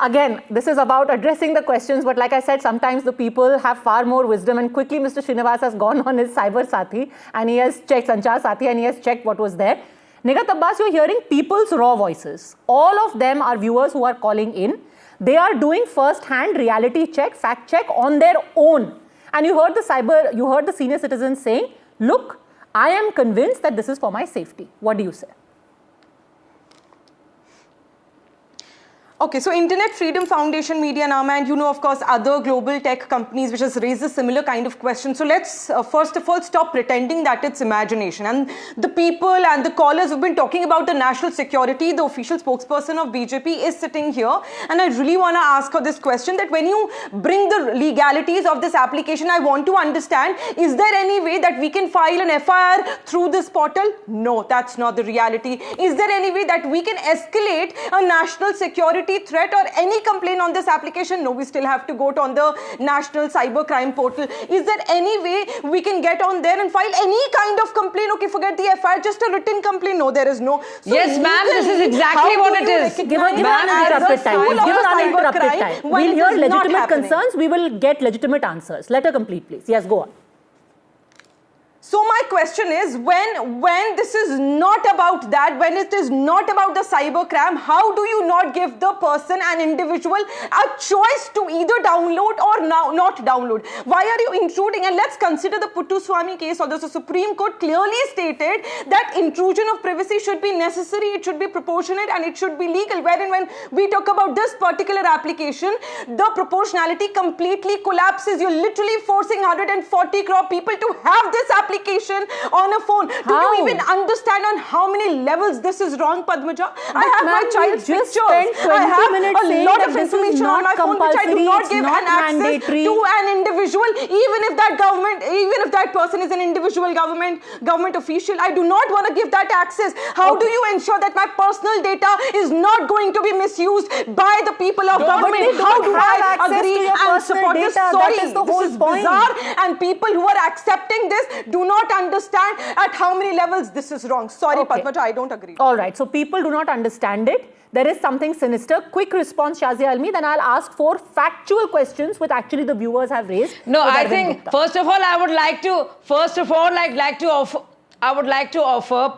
[SPEAKER 1] again, this is about addressing the questions, but like I said, sometimes the people have far more wisdom, and quickly Mr. Srinivas has gone on his cyber Saathi and he has checked Sanchar Saathi and he has checked what was there. Nigat Abbas, you're hearing people's raw voices. All of them are viewers who are calling in. They are doing first-hand reality check, fact check on their own. And you heard the senior citizens saying, look, I am convinced that this is for my safety. What do you say?
[SPEAKER 12] Okay, so Internet Freedom Foundation, Media Nama, and of course, other global tech companies which has raised a similar kind of question. So let's first of all stop pretending that it's imagination. And the people and the callers who've been talking about the national security, the official spokesperson of BJP is sitting here. And I really want to ask her this question, that when you bring the legalities of this application, I want to understand, is there any way that we can file an FIR through this portal? No, that's not the reality. Is there any way that we can escalate a national security threat or any complaint on this application? No, we still have to go on the National Cyber Crime Portal. Is there any way we can get on there and file any kind of complaint? Okay, forget the FIR, just a written complaint. No, there is no. So
[SPEAKER 15] yes, ma'am, this is exactly what it is.
[SPEAKER 1] Give us uninterrupted time. We'll hear legitimate concerns. We will get legitimate answers. Let her complete, please. Yes, go on.
[SPEAKER 12] So my question is, when this is not about that, when it is not about the cybercrime, how do you not give the person, an individual, a choice to either download or not download? Why are you intruding? And let's consider the Puttaswamy case, although the Supreme Court clearly stated that intrusion of privacy should be necessary, it should be proportionate, and it should be legal. Wherein when we talk about this particular application, the proportionality completely collapses. You're literally forcing 140 crore people to have this application on a phone. Do you even understand on how many levels this is wrong, Padmaja? I have my child's pictures. I have a lot of information on my phone which I do not give an access to an individual, even if that person is an individual government official. I do not want to give that access. How do you ensure that my personal data is not going to be misused by the people of government? How do I agree and support this? Sorry, this is bizarre, and people who are accepting this do not understand at how many levels this is wrong. Sorry, Padmaja, I don't agree.
[SPEAKER 1] All right, so people do not understand it. There is something sinister. Quick response, Shazia Almi. Then I'll ask 4 factual questions which actually the viewers have raised.
[SPEAKER 15] No, I think first of all, I would like to offer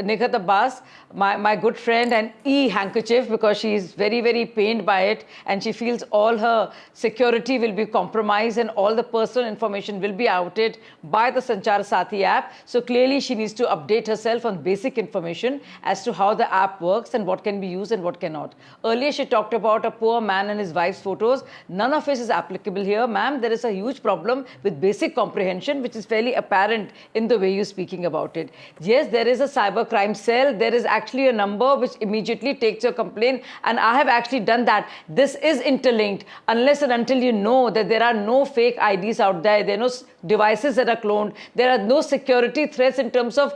[SPEAKER 15] Nigat Abbas, my good friend, an e-handkerchief, because she is very, very pained by it and she feels all her security will be compromised and all the personal information will be outed by the Sanchar Saathi app. So clearly she needs to update herself on basic information as to how the app works and what can be used and what cannot. Earlier she talked about a poor man and his wife's photos. None of it is applicable here. Ma'am, there is a huge problem with basic comprehension which is fairly apparent in the way you're speaking about it. Yes, there is a cybercrime cell. There is actually a number which immediately takes your complaint, and I have actually done that. This is interlinked. Unless and until you know that there are no fake IDs out there, there are no devices that are cloned, there are no security threats in terms of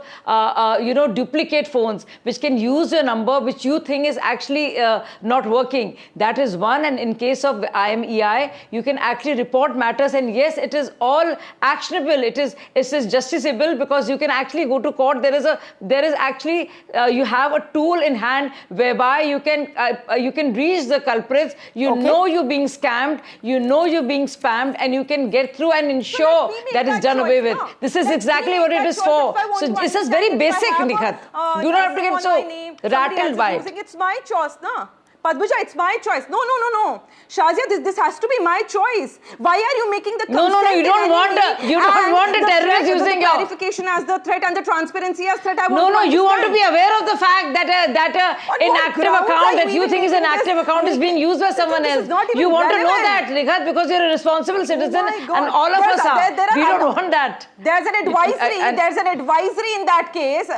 [SPEAKER 15] duplicate phones which can use your number which you think is actually not working. That is one. And in case of IMEI, you can actually report matters, and yes, it is all actionable. It is justiciable because you can can actually go to court. There is actually you have a tool in hand whereby you can reach the culprits. You know you're being scammed. You know you're being spammed, and you can get through and ensure that is done away with. This is exactly what it is for. So this is very basic, Nikhat. Do not have to get so rattled by it.
[SPEAKER 12] It's my choice, na? Padmaja, it's my choice. No. Shazia, this has to be my choice. Why are you making the consent?
[SPEAKER 15] No, you don't want a terrorist using your
[SPEAKER 12] clarification as the threat and the transparency as threat.
[SPEAKER 15] No, you want to be aware of the fact that an inactive account that you think is an active account is being used by someone else. You want to know that, Nikhat, because you're a responsible citizen, and all of us are. We don't want that.
[SPEAKER 12] There's an advisory. There's an advisory in that case.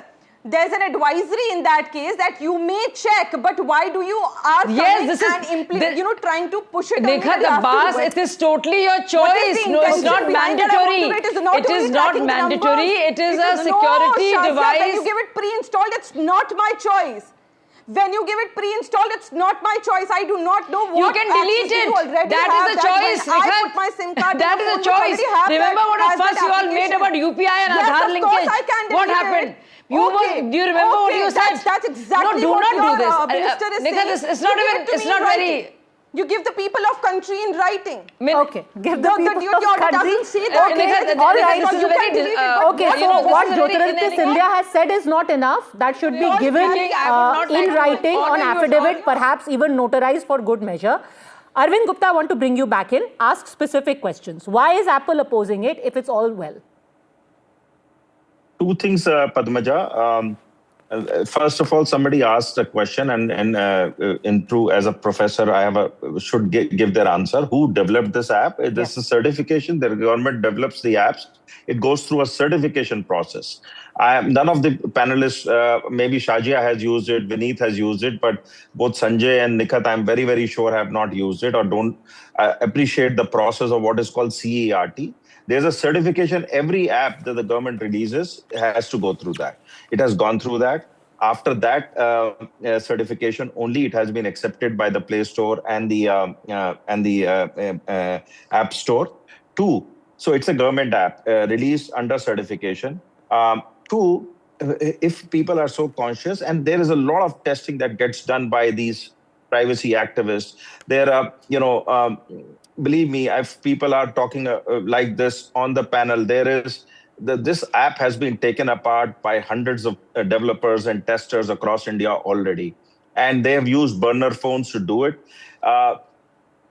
[SPEAKER 12] There's an advisory in that case that you may check, but why do you are trying to push it?
[SPEAKER 15] Nikhat Abbas, it is totally your choice. No, it's not mandatory. It is not mandatory. It is a security device.
[SPEAKER 12] When you give it pre-installed, it's not my choice. When you give it pre-installed, it's not my choice. I do not know what
[SPEAKER 15] you can delete it. That is a choice,
[SPEAKER 12] I put my SIM card.
[SPEAKER 15] That is a choice. Remember what a fuss you all made about UPI and Aadhaar linkage? What happened? Do you remember what you said?
[SPEAKER 12] That's exactly
[SPEAKER 15] what
[SPEAKER 12] your
[SPEAKER 15] minister is saying. It's not very.
[SPEAKER 12] You give the people of country in writing.
[SPEAKER 1] Okay, give the people of country.
[SPEAKER 12] Okay,
[SPEAKER 1] all right. So what Jyotiraditya Scindia has said is not enough. That should be given in writing on affidavit, perhaps even notarized for good measure. Arvind Gupta, I want to bring you back in. Ask specific questions. Why is Apple opposing it if it's all well?
[SPEAKER 8] Two things, Padmaja. First of all, somebody asked a question, and in true, as a professor, I should give their answer. Who developed this app? This is a certification. The government develops the apps. It goes through a certification process. None of the panelists, maybe Shazia has used it, Vineet has used it, but both Sanjay and Nikhat, I'm very, very sure have not used it or don't appreciate the process of what is called CERT. There's a certification. Every app that the government releases has to go through that. It has gone through that. After that certification, only it has been accepted by the Play Store and the App Store. Two, so it's a government app released under certification. Two, if people are so conscious, and there is a lot of testing that gets done by these privacy activists, there are, believe me, if people are talking like this on the panel, this app has been taken apart by hundreds of developers and testers across India already. And they have used burner phones to do it.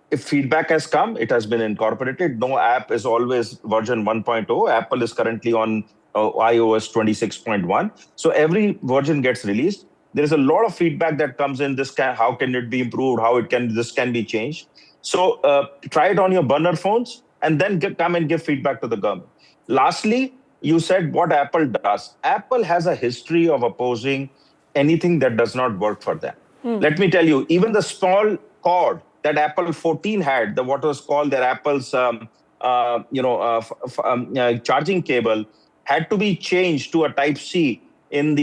[SPEAKER 8] If feedback has come, it has been incorporated. No app is always version 1.0. Apple is currently on iOS 26.1. So every version gets released. There is a lot of feedback that comes in. How can it be improved? This can be changed. So try it on your burner phones and then come and give feedback to the government. Lastly, you said what Apple does. Apple has a history of opposing anything that does not work for them. Let me tell you, even the small cord that Apple 14 had, what was called their Apple's charging cable, had to be changed to a Type-C in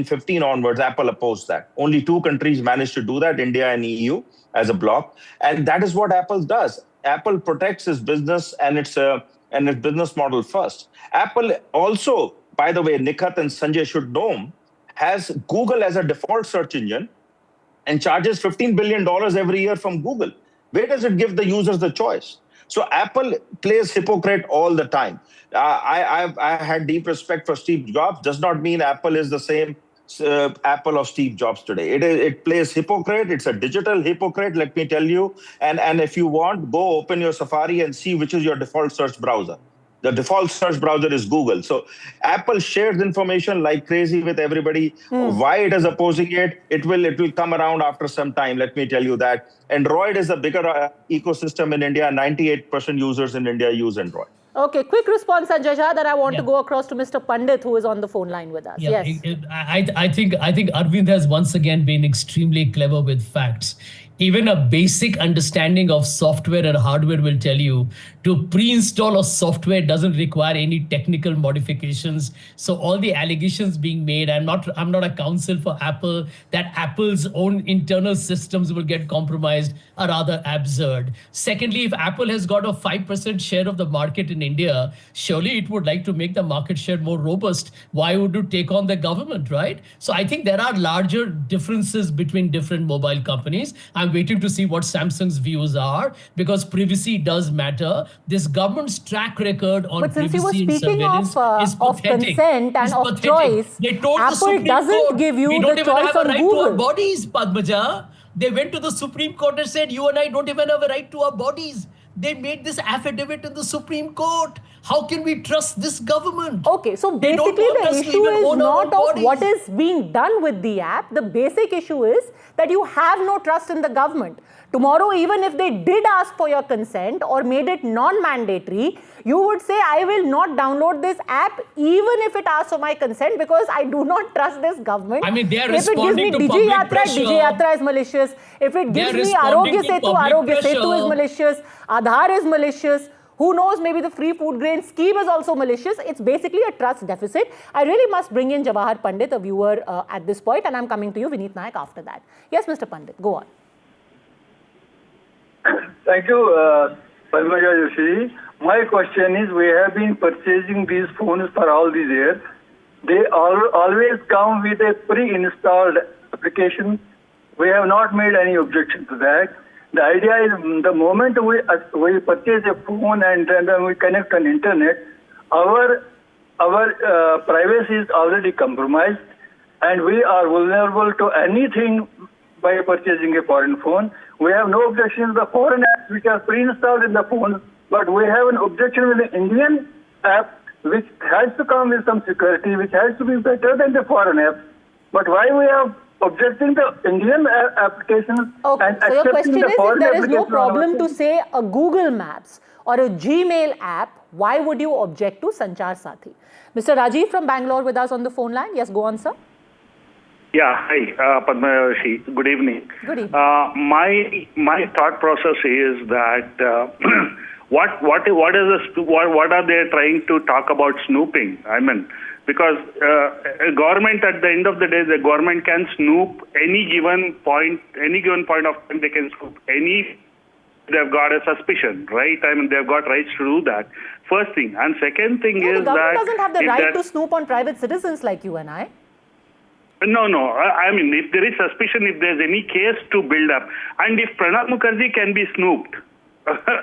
[SPEAKER 8] 15 onwards. Apple opposed that. Only 2 countries managed to do that, India and EU, as a bloc. And that is what Apple does. Apple protects its business and its business model first. Apple also, by the way, Nikhat and Sanjay should know, has Google as a default search engine and charges $15 billion every year from Google. Where does it give the users the choice? So Apple plays hypocrite all the time. I had deep respect for Steve Jobs. Does not mean Apple is the same Apple of Steve Jobs today. It plays hypocrite. It's a digital hypocrite, let me tell you. And if you want, go open your Safari and see which is your default search browser. The default search browser is Google. So Apple shares information like crazy with everybody. Why it is opposing it, it will come around after some time, let me tell you that. Android is a bigger ecosystem in India. 98% users in India use Android.
[SPEAKER 1] Okay, quick response, Sanjay Jha, then I want to go across to Mr. Pandit, who is on the phone line with us.
[SPEAKER 9] I think Arvind has once again been extremely clever with facts. even a basic understanding of software and hardware will tell you to pre-install a software doesn't require any technical modifications. So all the allegations being made, I'm not a counsel for Apple, that Apple's own internal systems will get compromised are rather absurd. Secondly, if Apple has got a 5% share of the market in India, surely it would like to make the market share more robust. Why would you take on the government, right? So I think there are larger differences between different mobile companies. I'm waiting to see what Samsung's views are, because privacy does matter. This government's track record on
[SPEAKER 1] But since you were
[SPEAKER 9] privacy and
[SPEAKER 1] speaking
[SPEAKER 9] surveillance
[SPEAKER 1] of consent and of
[SPEAKER 9] pathetic.
[SPEAKER 1] choice,
[SPEAKER 9] They told the
[SPEAKER 1] Apple
[SPEAKER 9] Supreme
[SPEAKER 1] doesn't
[SPEAKER 9] Court,
[SPEAKER 1] give you
[SPEAKER 9] we
[SPEAKER 1] the
[SPEAKER 9] don't even
[SPEAKER 1] choice
[SPEAKER 9] have a
[SPEAKER 1] on
[SPEAKER 9] right
[SPEAKER 1] Google.
[SPEAKER 9] to our bodies, Padmaja. They went to the Supreme Court and said, you and I don't even have a right to our bodies. They made this affidavit in the Supreme Court. How can we trust this government?
[SPEAKER 1] Okay, so basically the issue is not of what is being done with the app. The basic issue is that you have no trust in the government. Tomorrow, even if they did ask for your consent or made it non-mandatory, you would say, I will not download this app even if it asks for my consent, because I do not trust this government.
[SPEAKER 9] I mean, they are
[SPEAKER 1] if it gives me
[SPEAKER 9] responding to public pressure.
[SPEAKER 1] Digi Yatra is malicious. If it gives me Arogya Setu is malicious. Aadhaar is malicious. Who knows, maybe the free food grain scheme is also malicious. It's basically a trust deficit. I really must bring in Jawahar Pandit, a viewer at this point, and I'm coming to you, Vineet Nayak, after that. Yes, Mr. Pandit, go on.
[SPEAKER 19] Thank you, Padmaja Joshi. My question is, we have been purchasing these phones for all these years. They always come with a pre-installed application. We have not made any objection to that. The idea is, the moment we purchase a phone and then we connect on internet, our privacy is already compromised, and we are vulnerable to anything by purchasing a foreign phone. We have no objection to the foreign apps which are pre-installed in the phone, but we have an objection with the Indian app which has to come with some security, which has to be better than the foreign app. But why we are objecting the Indian applications and
[SPEAKER 1] so your
[SPEAKER 19] accepting
[SPEAKER 1] question
[SPEAKER 19] the
[SPEAKER 1] is, if
[SPEAKER 19] foreign
[SPEAKER 1] there is no
[SPEAKER 19] application
[SPEAKER 1] problem to say a Google Maps or a Gmail app, why would you object to Sanchar Saathi? Mr. Rajiv from Bangalore with us on the phone line. Yes, go on, sir.
[SPEAKER 20] Yeah, hi, Padmaji. Good evening.
[SPEAKER 1] Good evening.
[SPEAKER 20] My thought process is that what are they trying to talk about snooping? I mean, because a government, at the end of the day, the government can snoop any given point of time. They can snoop any. They've got a suspicion, right? I mean, they've got rights to do that. First thing, and second thing is that
[SPEAKER 1] the government doesn't have the right to snoop on private citizens like you and I.
[SPEAKER 20] No. I mean, if there is suspicion, if there's any case to build up, and if Pranab Mukherjee can be snooped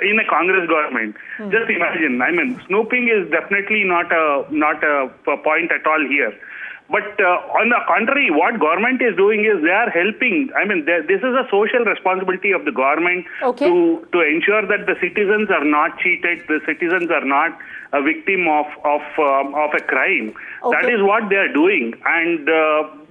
[SPEAKER 20] in a Congress government, just imagine. I mean, snooping is definitely not a point at all here. But on the contrary, what government is doing is they are helping. I mean, this is a social responsibility of the government to ensure that the citizens are not cheated, the citizens are not a victim of a crime. That is what they are doing, and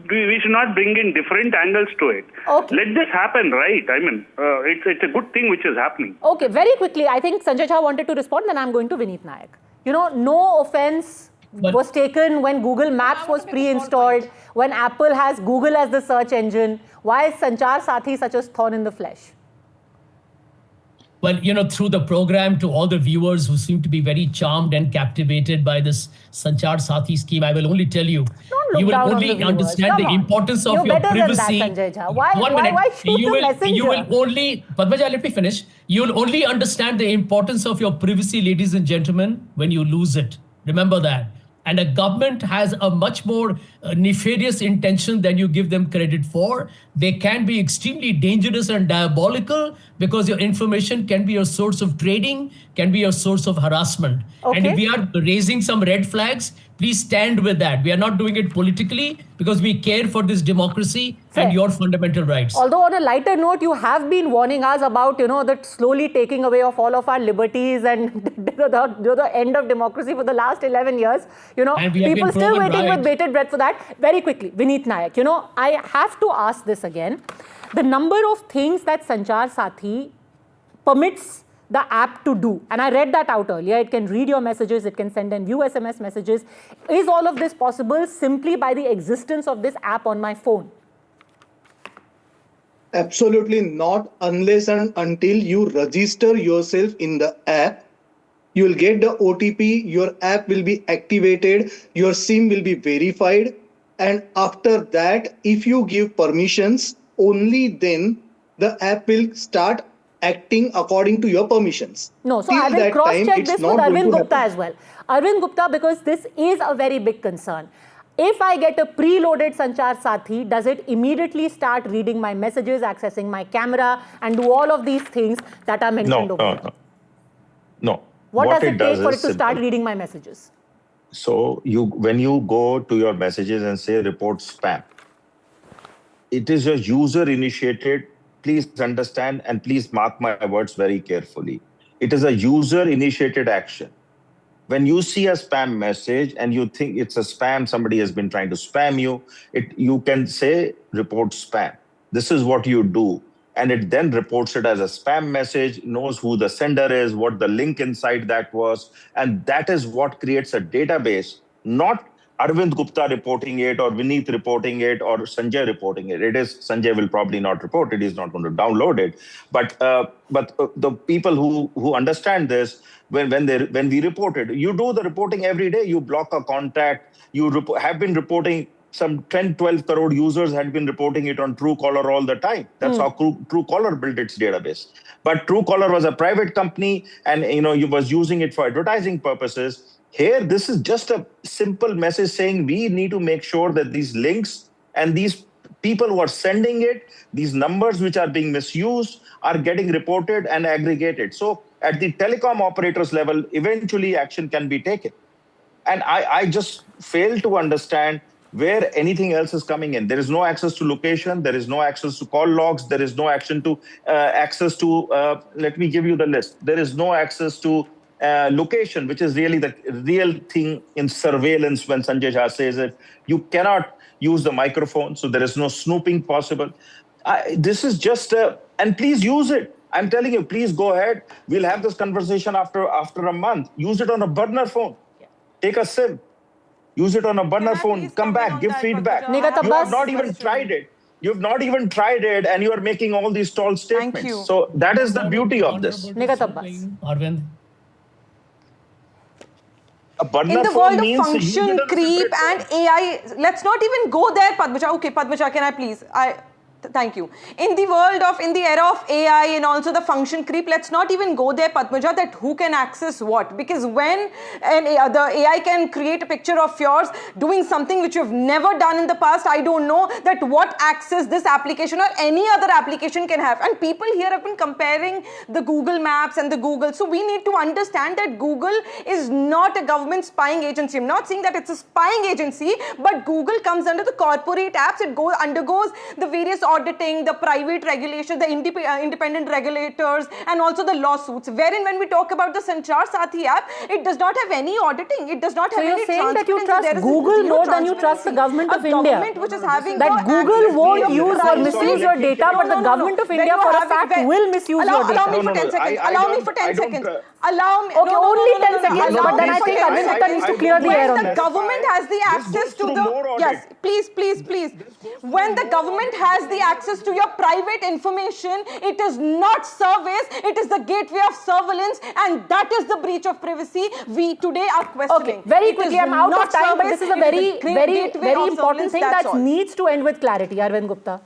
[SPEAKER 20] we should not bring in different angles to it. Let this happen, right? I mean, it's a good thing which is happening.
[SPEAKER 1] Okay, very quickly, I think Sanjay Jha wanted to respond, then I'm going to Vineet Nayak. You know, no offense was taken when Google Maps was pre-installed, when Apple has Google as the search engine. Why is Sanchar Saathi such a thorn in the flesh?
[SPEAKER 9] Well, you know, through the program, to all the viewers who seem to be very charmed and captivated by this Sanchar Saathi scheme, I will only tell you, you will only understand the importance of your privacy.
[SPEAKER 1] You're better than that, Sanjay Jha. Why shoot the messenger?
[SPEAKER 9] You will only, Padmaja, let me finish. You will only understand the importance of your privacy, ladies and gentlemen, when you lose it. Remember that. And a government has a much more nefarious intention than you give them credit for. They can be extremely dangerous and diabolical because your information can be a source of trading, can be a source of harassment. And if we are raising some red flags, please stand with that. We are not doing it politically because we care for this democracy and your fundamental rights.
[SPEAKER 1] Although on a lighter note, you have been warning us about, you know, the slowly taking away of all of our liberties and the end of democracy for the last 11 years. You know, people still waiting with bated breath for that. Very quickly, Vineet Nayak, you know, I have to ask this again. The number of things that Sanchar Saathi permits the app to do, and I read that out earlier, it can read your messages, it can send and view SMS messages. Is all of this possible simply by the existence of this app on my phone?
[SPEAKER 16] Absolutely not, unless and until you register yourself in the app. You will get the OTP, your app will be activated, your SIM will be verified, and after that, if you give permissions, only then the app will start acting according to your permissions.
[SPEAKER 1] No, so
[SPEAKER 16] Till
[SPEAKER 1] I will
[SPEAKER 16] that time,
[SPEAKER 1] cross-check
[SPEAKER 16] it's
[SPEAKER 1] this with
[SPEAKER 16] not going
[SPEAKER 1] Arvind
[SPEAKER 16] to
[SPEAKER 1] Gupta
[SPEAKER 16] happen.
[SPEAKER 1] as well. Arvind Gupta, because this is a very big concern. If I get a preloaded Sanchar Saathi, does it immediately start reading my messages, accessing my camera, and do all of these things that are mentioned over here?
[SPEAKER 8] No.
[SPEAKER 1] What does
[SPEAKER 8] it
[SPEAKER 1] it
[SPEAKER 8] does
[SPEAKER 1] take for
[SPEAKER 8] is
[SPEAKER 1] it to start
[SPEAKER 8] simple.
[SPEAKER 1] reading my messages?
[SPEAKER 8] So when you go to your messages and say report spam, it is a user initiated. Please understand and please mark my words very carefully. It is a user initiated action. When you see a spam message and you think it's a spam, somebody has been trying to spam you, you can say report spam. This is what you do. And it then reports it as a spam message, knows who the sender is, what the link inside that was. And that is what creates a database, not Arvind Gupta reporting it or Vineet reporting it or Sanjay reporting it. It is Sanjay will probably not report it. He's not going to download it. But the people who understand this, when we report it, you do the reporting every day. You block a contact. You have been reporting. Some 10, 12 crore users had been reporting it on Truecaller all the time. That's how Truecaller built its database. But Truecaller was a private company, and you was using it for advertising purposes. Here, this is just a simple message saying we need to make sure that these links and these people who are sending it, these numbers which are being misused, are getting reported and aggregated. So at the telecom operators level, eventually action can be taken. And I just fail to understand where anything else is coming in. There is no access to location. There is no access to call logs. There is no access to, let me give you the list. There is no access to location, which is really the real thing in surveillance when Sanjay Jha says it. You cannot use the microphone, so there is no snooping possible. This is just, and please use it. I'm telling you, please go ahead. We'll have this conversation after a month. Use it on a burner phone. Take a SIM. Use it on a burner phone. Come back. Give feedback. You have not even tried it. You've not even tried it, and you are making all these tall statements.
[SPEAKER 12] you.
[SPEAKER 8] So that is the beauty of this.
[SPEAKER 9] Arvind.
[SPEAKER 8] A burner
[SPEAKER 12] In the
[SPEAKER 8] phone
[SPEAKER 12] world of
[SPEAKER 8] means
[SPEAKER 12] function creep and AI, let's not even go there, Padmaja. Okay, Padmaja, can I please? Thank you. In the era of AI and also the function creep, let's not even go there, Padmaja, that who can access what. Because when the AI can create a picture of yours doing something which you've never done in the past, I don't know that what access this application or any other application can have. And people here have been comparing the Google Maps and the Google. So we need to understand that Google is not a government spying agency. I'm not saying that it's a spying agency, but Google comes under the corporate apps. It undergoes the various auditing, the private regulation, the independent regulators, and also the lawsuits. Wherein when we talk about the Sanchar Saathi app, it does not have any auditing. It does not have any
[SPEAKER 1] saying that you
[SPEAKER 12] transparency.
[SPEAKER 1] trust Google more than you trust the government of India.
[SPEAKER 12] Government which is having
[SPEAKER 1] that Google won't use or misuse your data, but the government of India for a fact will misuse your data.
[SPEAKER 12] Allow me for 10 seconds. Allow me for 10 seconds. Allow me.
[SPEAKER 1] Okay, only 10 seconds. But then I think Arvind Gupta needs to clear the air on
[SPEAKER 12] this. When the government has the access to the... Yes, please. When the government has the access to your private information, it is not service, it is the gateway of surveillance, and that is the breach of privacy we today are questioning.
[SPEAKER 1] Okay, very quickly, I'm out of time, but this is a very important thing that needs to end with clarity. Arvind Gupta.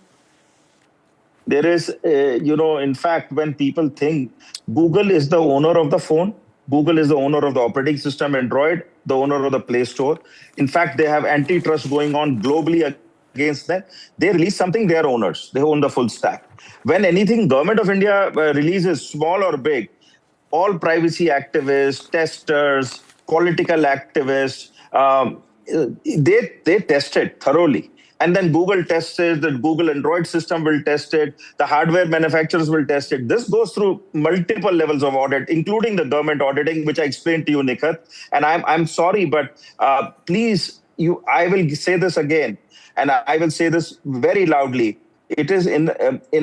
[SPEAKER 8] There is, in fact, when people think Google is the owner of the phone, Google is the owner of the operating system, Android, the owner of the Play Store. In fact, they have antitrust going on globally against them. They release something, they are owners. They own the full stack. When anything government of India releases, small or big, all privacy activists, testers, political activists, they test it thoroughly. And then Google tests it, the Google Android system will test it, the hardware manufacturers will test it. This goes through multiple levels of audit, including the government auditing, which I explained to you, Nikhat. And I'm sorry, but please, I will say this again, and I will say this very loudly. It is in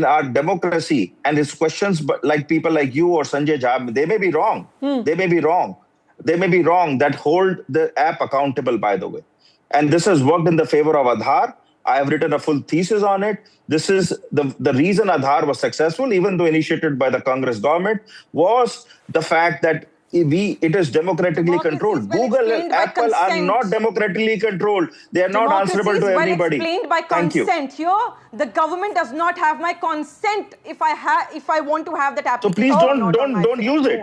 [SPEAKER 8] our democracy, and it's questions like people like you or Sanjay Jha, they may be wrong. They may be wrong. They may be wrong that hold the app accountable, by the way. And this has worked in the favor of Aadhaar. I have written a full thesis on it. This is the reason Aadhaar was successful, even though initiated by the Congress government, was the fact that it is democratically controlled. Google and Apple are not democratically controlled. They are not answerable to everybody.
[SPEAKER 12] Well explained by consent. Here, the government does not have my consent if I want to have that application.
[SPEAKER 8] So please don't use it.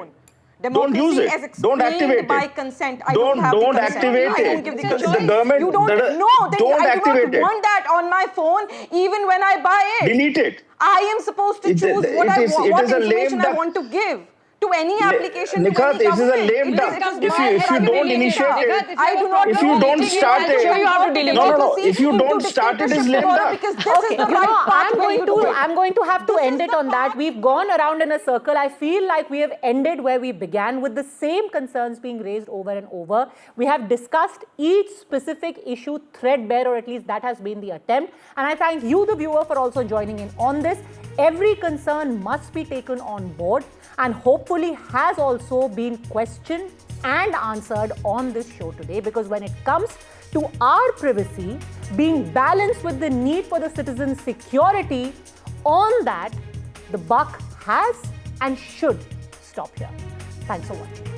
[SPEAKER 8] Don't use it. Don't activate it.
[SPEAKER 12] By consent.
[SPEAKER 8] Don't activate it.
[SPEAKER 12] I don't give the consent.
[SPEAKER 8] The government,
[SPEAKER 12] you don't. No, then
[SPEAKER 8] don't
[SPEAKER 12] I
[SPEAKER 8] activate
[SPEAKER 12] do not want that on my phone, even when I buy it.
[SPEAKER 8] Delete it.
[SPEAKER 12] I am supposed to choose what information I want to give to any application.
[SPEAKER 8] Nikhat, it is a lame duck. If you don't initiate it,
[SPEAKER 12] I do not.
[SPEAKER 8] If you don't start it, no. If you don't start it, it's lame duck.
[SPEAKER 12] Because this is the right path.
[SPEAKER 1] I'm going to have to end it on that. We've gone around in a circle. I feel like we have ended where we began, with the same concerns being raised over and over. We have discussed each specific issue threadbare, or at least that has been the attempt. And I thank you, the viewer, for also joining in on this. Every concern must be taken on board and hopefully has also been questioned and answered on this show today, because when it comes to our privacy being balanced with the need for the citizens' security, on that the buck has and should stop here. Thanks for watching.